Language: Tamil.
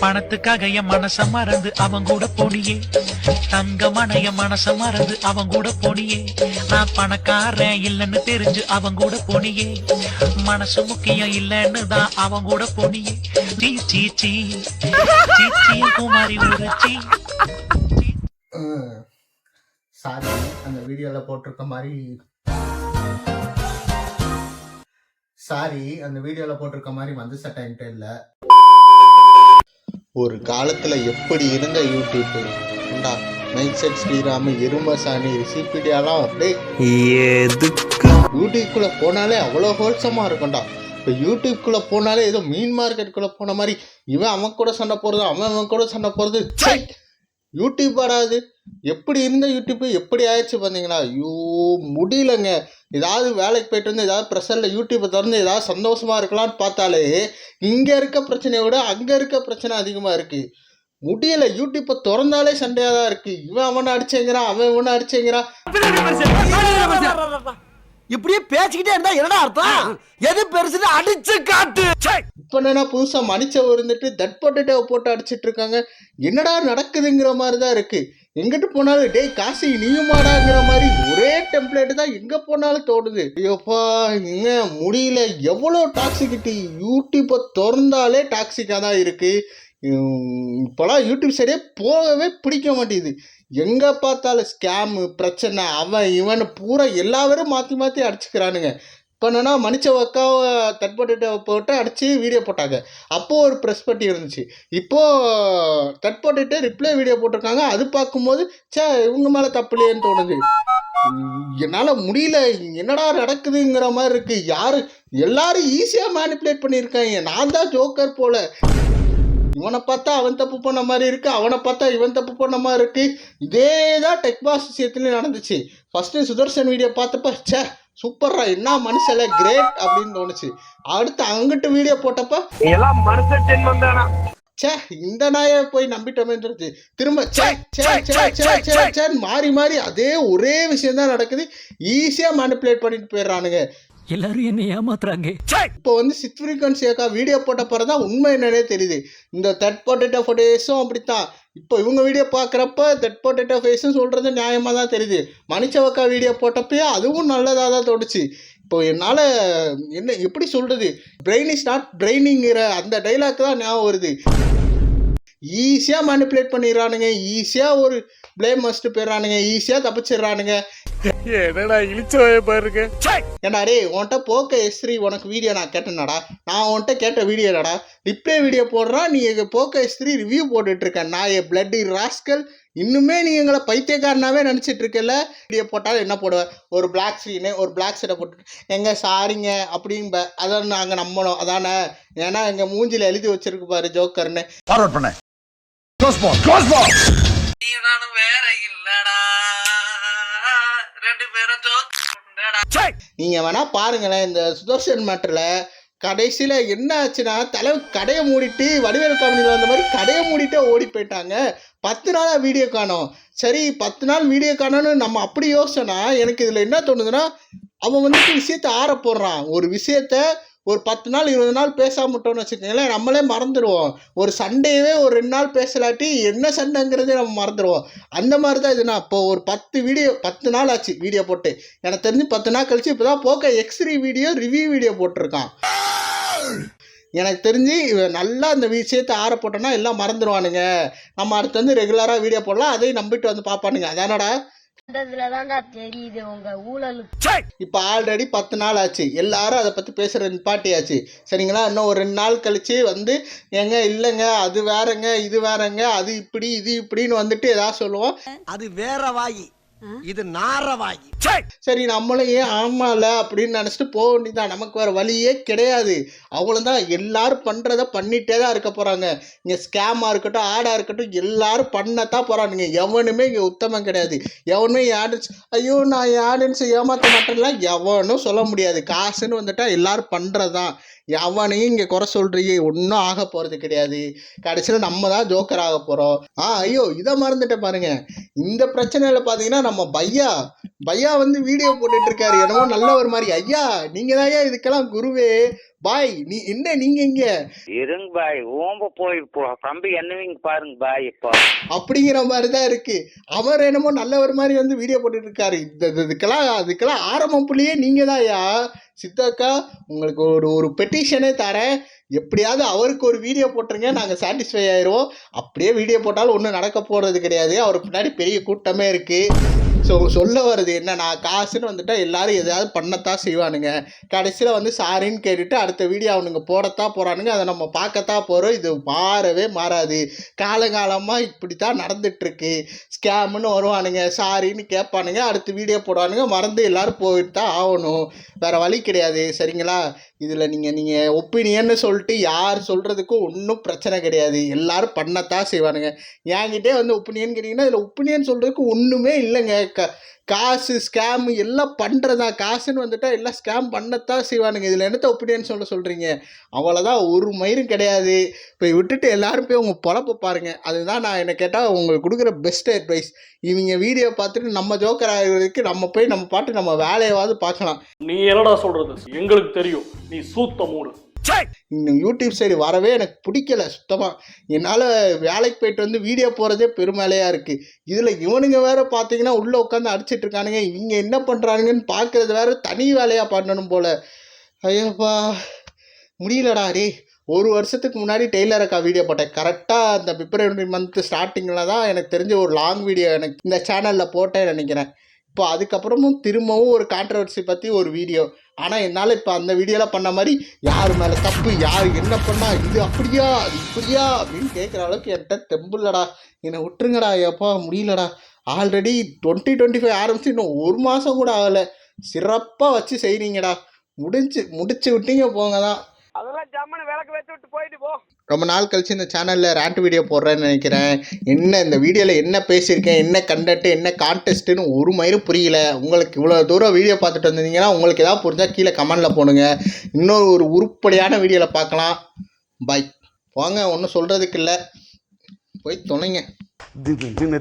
பணத்துக்காக என் மனச மறந்து அவன் கூட போனியே, தங்கமான என் மனச மறந்து அவன் கூட போனியே, நான் பணக்காரன் இல்லைன்னு தெரிஞ்சு அவன் கூட போனியே, மனசு முக்கியம் இல்லைன்னு தான் அவன் கூட போனியே. சீ சீ சீ சீ குமாரி ஒரு சீ. சாரி, அந்த வீடியோவில் போட்டிருக்க மாதிரி வந்து சட்டைன்ட்டு இல்லை. ஒரு காலத்தில் எப்படி இருந்த YouTube mic set Sriramu Erumasaani ரிசிபிடியாலாம் அப்படியே யூடியூப்குள்ளே போனாலே அவ்வளோ ஹோல்சமாக இருக்கும்டா. இப்போ யூடியூப்குள்ளே போனாலே ஏதோ மீன் மார்க்கெட்டுக்குள்ளே போன மாதிரி இவன் அவன் கூட சண்டை போடுறது, அவன் கூட சண்டை போடுறது. யூடியூப் வராது. எப்படி இருந்த யூடியூப்பு எப்படி ஆயிடுச்சு பார்த்தீங்களா? ஐயோ முடியலங்க. ஏதாவது வேலைக்கு போயிட்டு வந்து ஏதாவது ப்ரெஷரில் யூடியூப்பை திறந்து ஏதாவது சந்தோஷமாக இருக்கலாம்னு பார்த்தாலே இங்கே இருக்க பிரச்சனையை விட அங்கே இருக்க பிரச்சனை அதிகமாக இருக்குது. முடியலை. யூடியூப்பை திறந்தாலே சண்டையாக தான் இருக்குது. இவன் அவனை அடிச்சேங்கிறான், அவன் இவனை அடிச்சேங்கிறான். இப்படியே பேசிக்கிட்டே இருந்தா என்னடா அர்த்தம்? எது பெருசுன்னு அடிச்சு காட்டு. இப்போ என்னன்னா புதுசாக மன்னிச்சவ இருந்துட்டு தட் பொட்டேட்டோவை போட்டு அடிச்சிட்டு இருக்காங்க. என்னடா நடக்குதுங்கிற மாதிரி தான் இருக்குது. எங்கிட்டு போனாலும் டேய் காசி நீயுமாடாங்கிற மாதிரி ஒரே டெம்ப்ளேட்டு தான் எங்கே போனாலும் தோடுது. ஐயோப்பா எங்க முடியல. எவ்வளோ டாக்ஸிக்கிட்டி. யூடியூப்பை திறந்தாலே டாக்ஸிக்காக தான் இருக்குது. இப்போலாம் யூடியூப் சைடே போகவே பிடிக்க மாட்டேங்குது. எங்கே பார்த்தாலும் ஸ்கேமு பிரச்சனை, அவன் இவன் பூரா எல்லாரும் மாற்றி மாற்றி அடிச்சுக்கிறானுங்க. இப்போ என்னன்னா மன்னிச்சவக்காவை தட்பட்டு போட்டு அடித்து வீடியோ போட்டாங்க. அப்போது ஒரு ப்ரெஸ் பட்டி இருந்துச்சு. இப்போது தட்பட்டு ரிப்ளை வீடியோ போட்டிருக்காங்க. அது பார்க்கும்போது இவங்க மேலே தப்புலையேன்னு தோணுது. என்னால் முடியல. என்னடா நடக்குதுங்கிற மாதிரி இருக்குது. எல்லாரும் ஈஸியாக மேனிப்புலேட் பண்ணியிருக்காங்க. நான் தான் ஜோக்கர் போல். இவனை பார்த்தா அவன் தப்பு பண்ண மாதிரி இருக்குது, அவனை பார்த்தா இவன் தப்பு பண்ண மாதிரி இருக்குது. இதே தான் டெக் பாஸ் விஷயத்துலேயும் நடந்துச்சு. ஃபஸ்ட்டு சுதர்சன் வீடியோ பார்த்தப்ப சூப்பர்ரா, என்ன மனுஷல கிரேட் அப்படின்னு தோணுச்சு. அடுத்து அங்கிட்டு வீடியோ போட்டப்ப இந்த நாயை போய் நம்பிட்டோமே திரும்ப மாறி மாறி அதே ஒரே விஷயம் தான் நடக்குது. ஈஸியாக மேனிப்புலேட் பண்ணிட்டு போயிடுறானுங்க. எல்லாரும் என்ன ஏமாத்துறாங்க. இப்போ வந்து சித் ஃப்ரீக்வன்சி அக்கா வீடியோ போட்ட பிறகு தான் உண்மை என்னன்னே தெரியுது. இந்த தட் பொட்டேட்டோ ஃபேஸும் அப்படித்தான். இப்போ இவங்க வீடியோ பார்க்குறப்ப தட் பொட்டேட்டோ ஃபேஸும் சொல்கிறது நியாயமாக தான் தெரியுது. மன்னிச்சவக்கா வீடியோ போட்டப்பயே அதுவும் நல்லதாக தான் தோணுச்சு. இப்போ என்னால் என்ன எப்படி சொல்கிறது, பிரெயின் இஸ் நாட் பிரெயினிங்கிற அந்த டைலாக் தான் ஞாபகம் வருது. ஈஸியாக மேனிப்புலேட் பண்ணிடுறானுங்க, ஈஸியாக ஒரு பிளேம் வச்சுட்டு போயிடுறானுங்க, ஈஸியாக தப்பிச்சிடுறானுங்க. என்னடா இழிச்சவாய பாருங்க. ஏன்னா டே உன்கிட்ட போக்க S3 உனக்கு வீடியோ நான் கேட்டேனாடா, நான் உன்கிட்ட கேட்ட வீடியோ இல்லடா. ரிப்ளை வீடியோ போடுறான், நீ போக்க S3 ரிவ்யூ போட்டுட்டு இருக்க. நான் என் பிளட்டி ராஸ்கல். இன்னுமே நீ எங்களை பைத்தியக்காரனாவே நினச்சிட்டு இருக்கல. வீடியோ போட்டாலும் என்ன போடுவேன், ஒரு பிளாக் ஸ்க்ரீனு ஒரு பிளாக் ஷர்ட்டை போட்டு எங்க சாரிங்க அப்படின்ப. அதான் நாங்கள் நம்பணும் அதானே. ஏன்னா எங்கள் மூஞ்சில் எழுதி வச்சிருக்கு பாரு ஜோக்கர்னு. ஃபார்வர்ட் பண்ண வேற இல்லடா, ரெண்டு பேரும் நீங்க வேணா பாருங்களேன். இந்த சுதர்ஷன் மேட்டர்ல கடைசியில் என்ன ஆச்சுன்னா, தலைவர் கடையை மூடிட்டு வடிவேல் காமெடியில் வந்த மாதிரி கடையை மூடிட்டு ஓடி போயிட்டாங்க. 10 நாளாக வீடியோ காணோம். சரி 10 நாள் வீடியோ காணோன்னு நம்ம அப்படி யோசிச்சோன்னா, எனக்கு இதில் என்ன தோணுதுன்னா, அவன் வந்துட்டு விஷயத்த ஆற போடுறான். ஒரு விஷயத்த ஒரு 10 நாள் 20 நாள் பேசாமட்டோன்னு வச்சுக்கோங்களேன், நம்மளே மறந்துடுவோம். ஒரு சண்டேவே ஒரு 2 நாள் பேசலாட்டி என்ன சண்டைங்கிறதே நம்ம மறந்துடுவோம். அந்த மாதிரி தான் இதுனா. இப்போ ஒரு 10 நாள் ஆச்சு வீடியோ போட்டு. எனக்கு தெரிஞ்சு 10 நாள் கழிச்சு இப்போ தான் போக்க X3 வீடியோ ரிவ்யூ வீடியோ போட்டிருக்கான். எனக்கு தெரிஞ்சு நல்லா அந்த விஷயத்தை ஆற போட்டோன்னா எல்லாம் மறந்துடுவானுங்க. நம்ம அடுத்து வந்து ரெகுலராக வீடியோ போடலாம், அதையும் நம்பிட்டு வந்து பார்ப்பானுங்க. அதானடா இப்ப ஆல்ரெடி 10 நாள் ஆச்சு. எல்லாரும் அதை பத்தி பேசுறது நிப்பாட்டியாச்சு. சரிங்களா? இன்னும் ஒரு 2 நாள் கழிச்சு வந்து எங்க இல்லைங்க அது வேறங்க இது வேறங்க அது இப்படி இது இப்படின்னு வந்துட்டு ஏதாவது சொல்லுவோம். அது வேற வாயி, இது நாரவாயி. சரி நம்மளும் ஏன் ஆமால அப்படின்னு நினைச்சிட்டு போக வேண்டியதான். நமக்கு வேற வழியே கிடையாது. அவ்வளவுதான். எல்லாரும் பண்றத பண்ணிட்டே தான் இருக்க போறாங்க. இங்க ஸ்கேமா இருக்கட்டும் ஆடா இருக்கட்டும் எல்லாரும் பண்ணத்தான் போறானுங்க. எவனுமே இங்க உத்தமம் கிடையாது. எவனுமே ஐயோ நான் ஆடியன்ஸ் ஏமாத்த மாட்டேன்லாம் எவனும் சொல்ல முடியாது. காசுன்னு வந்துட்டா எல்லாரும் பண்றதுதான். அவனையும் இங்கே குறை சொல்றீங்க, ஒன்றும் ஆக போகிறது கிடையாது. கடைசியில் நம்ம தான் ஜோக்கர் ஆக போகிறோம். ஐயோ இதை மறந்துட்டேன் பாருங்க. இந்த பிரச்சனையில் பார்த்தீங்கன்னா நம்ம பையா வந்து வீடியோ போட்டுட்டு இருக்காரு என்னமோ நல்லவர் மாதிரி. ஐயா நீங்கள் தான் இதுக்கெல்லாம் குருவே. பாய் நீங்க இங்க இருங்க பாய், ஓம்ப போய் கம்பி என்னவீங்க பாருங்க பாய். இப்போ அப்படிங்கிற மாதிரி தான் இருக்கு. அவர் என்னமோ நல்லவர் மாதிரி வந்து வீடியோ போட்டுட்டு இருக்காரு. அதுக்கெல்லாம் ஆரம்பம் புள்ளியே நீங்க தான்யா. சித்தாக்கா உங்களுக்கு ஒரு பெட்டிஷனே தரேன், எப்படியாவது அவருக்கு ஒரு வீடியோ போட்டுருங்க, நாங்கள் சாட்டிஸ்ஃபை ஆயிடுவோம். அப்படியே வீடியோ போட்டாலும் ஒன்றும் நடக்க போகிறது கிடையாது. அவர் பின்னாடி பெரிய கூட்டமே இருக்குது. ஸோ சொல்ல வருது என்னன்னா, காசுன்னு வந்துட்டா எல்லாரும் எதாவது பண்ணத்தான் செய்வானுங்க. கடைசியில் வந்து சாரின்னு கேட்டுட்டு அடுத்த வீடியோ அவனுங்க போடத்தான் போகிறானுங்க. அதை நம்ம பார்க்கத்தான் போகிறோம். இது மாறவே மாறாது. காலகாலமாக இப்படி தான் நடந்துகிட்ருக்கு. ஸ்கேமுன்னு வருவானுங்க, சாரின்னு கேட்பானுங்க, அடுத்த வீடியோ போடுவானுங்க, மறந்து எல்லோரும் போயிட்டு தான் ஆகணும். வேறு வழி கிடையாது. சரிங்களா? இதில் நீங்கள் ஒப்பீனியன்னு சொல்லிட்டு யார் சொல்கிறதுக்கும் ஒன்றும் பிரச்சனை கிடையாது. எல்லோரும் பண்ணத்தான் செய்வானுங்க. என்கிட்டே வந்து ஒப்பீனியன் கேட்டிங்கன்னா இதில் ஒப்பீனியன் சொல்கிறதுக்கு ஒன்றுமே இல்லைங்க. காசு ஸ்கேம் எல்லாம் பண்ணுறதா. காசுன்னு வந்துட்டால் எல்லாம் ஸ்கேம் பண்ணத்தான் செய்வானுங்க. இதில் என்னத்த ஒப்பீனியன் சொல்கிறீங்க? அவ்வளோதான், ஒரு மயிரும் கிடையாது. இப்போ விட்டுட்டு எல்லோரும் போய் உங்கள் பொழப்ப பாருங்கள். அதுதான் நான் என்ன கேட்டால் உங்களுக்கு கொடுக்குற பெஸ்ட் அட்வைஸ். இவங்க வீடியோ பார்த்துட்டு நம்ம ஜோக்கர் ஆகிறதுக்கு நம்ம போய் நம்ம பாட்டு நம்ம வேலையாவது பார்க்கலாம். நீ என்னடா சொல்கிறது? எங்களுக்கு தெரியும் நீ சூத்த மூடு. இந்த யூடியூப் சைடு வரவே எனக்கு பிடிக்கல சுத்தமாக. என்னால் வேலைக்கு போயிட்டு வந்து வீடியோ போகிறதே பெருமலையாக இருக்குது. இதில் இவனுங்க வேறு பார்த்தீங்கன்னா உள்ளே உட்காந்து அடிச்சிட்டு இருக்கானுங்க. இவங்க என்ன பண்ணுறானுங்கன்னு பார்க்குறது வேறு தனி வேலையாக பண்ணணும் போல். ஐயோப்பா முடியலடா. ஒரு வருஷத்துக்கு முன்னாடி டெய்லர் அக்கா வீடியோ போட்டேன். கரெக்டாக அந்த பிப்ரவரி மந்த் ஸ்டார்டிங்கில் தான் எனக்கு தெரிஞ்ச ஒரு லாங் வீடியோ எனக்கு இந்த சேனலில் போட்டேன்னு நினைக்கிறேன். இப்போ அதுக்கப்புறமும் திரும்பவும் ஒரு கான்ட்ரவர்சி பற்றி ஒரு வீடியோ. ஆனால் என்னால் இப்போ அந்த வீடியோலாம் பண்ண மாதிரி யார் மேலே தப்பு, யார் என்ன பண்ணால் இது அப்படியா அது இப்படியா அப்படின்னு கேட்குற அளவுக்கு என்கிட்ட தெம்புலடா. என்னை விட்டுருங்கடா. எப்பா முடியலடா. ஆல்ரெடி 2025 ஆரம்பிச்சு இன்னும் ஒரு மாதம் கூட ஆகலை. சிறப்பாக வச்சு செய்கிறீங்கடா. முடிச்சு விட்டீங்க போங்க தான். அதெல்லாம் ஜம்மனு விளக்கு வச்சு விட்டு போயிட்டு போ. ரொம்ப நாள் கழிச்சு இந்த சேனலில் ரேண்ட் வீடியோ போடுறேன்னு நினைக்கிறேன். என்ன இந்த வீடியோவில் என்ன பேசியிருக்கேன், என்ன கண்டென்ட், என்ன கான்டெஸ்ட்டுன்னு ஒரு மயிரும் புரியல. உங்களுக்கு இவ்வளோ தூரம் வீடியோ பார்த்துட்டு வந்திருந்தீங்கன்னா உங்களுக்கு ஏதாவது புரிஞ்சால் கீழே கமெண்டில் போடுங்க. இன்னொரு ஒரு உருப்படியான வீடியோவில் பார்க்கலாம். பாய். வாங்க, ஒன்றும் சொல்கிறதுக்கு இல்லை, போய் தொலைங்க. தினக்கென